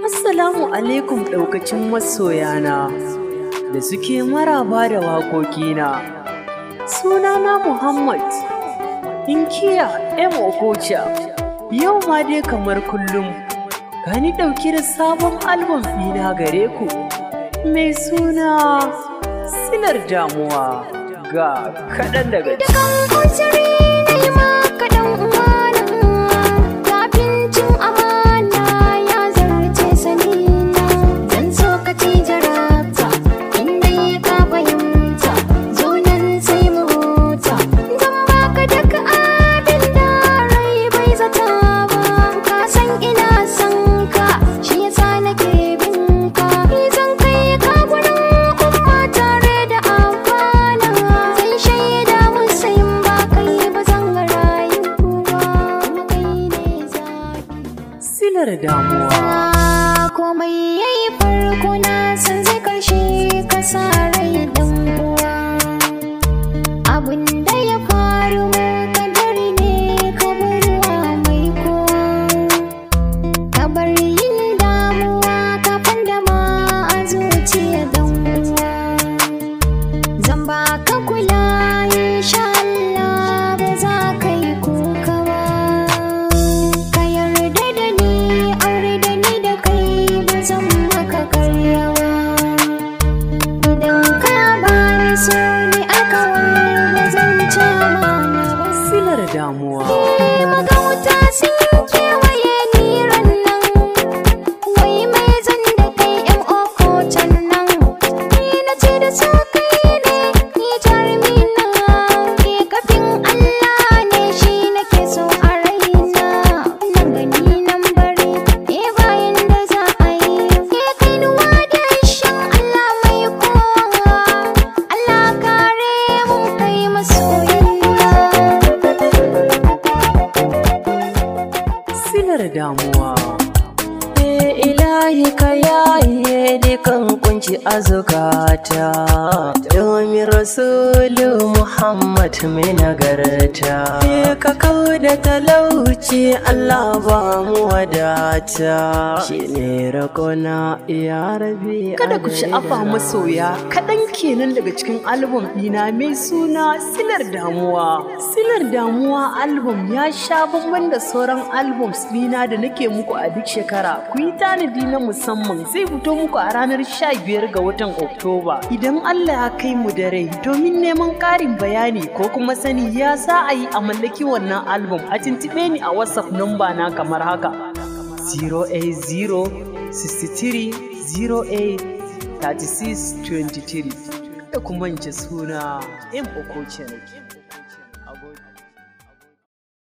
Assalamu alaikum ɗaukacin masoyana da suke maraba da waƙoƙina. Sunana Muhammad Inkiya M. Okocha. Yau ma dai kamar kullum gani ɗauke da sabon album ɗina gare ku mai suna Silar Damuwa. Ga kaɗan daga Silar damuwa. Komai yayi farko na san zai karshe ka sa rai dan uwa. Abin da ya faru kadari ne ka barwa mai kowa. Ka bar yin damuwa ka fandama a zuciya dan uwa. Zan baka kula insha Allah ba za ka yi kuka ba. Silar damuwa. Magauta sun kewaye ni rannan, wai mai zan da kai yan okocan nan. Ni na ce da su kai ne, ni jarumi na ke kafin Allah ne shi nake so a raina. Nan gani nan bari, bayan da za a yi. Ke kainuwa da shan Allah mai kowa, Allah kare mu kai masoyi. Silar damuwa. Ilahi ka yaye dukan kunci a zukata, domin Rasulu Muhammad mai nagarta. Ka kau da talauci Allah ba mu wadata, shi ne rakona ya rabi. Kada ku sha'afa masoya, kaɗan kenan daga cikin album ɗina mai suna Silar Damuwa. Silar Damuwa album ya sha bamban da sauran albums ɗina da nake muku a duk shekara. Ku yi tanadi na musamman, zai fito muku a ranar 15 ga watan Oktoba. Idan Allah ya kai mu da rai, domin neman ƙarin bayani ko kuma sani ya sa a yi a mallaki wannan album, a tuntuɓe ni a WhatsApp number na kamar haka 080 63 08 36 23. Da kuma suna M. Okocha.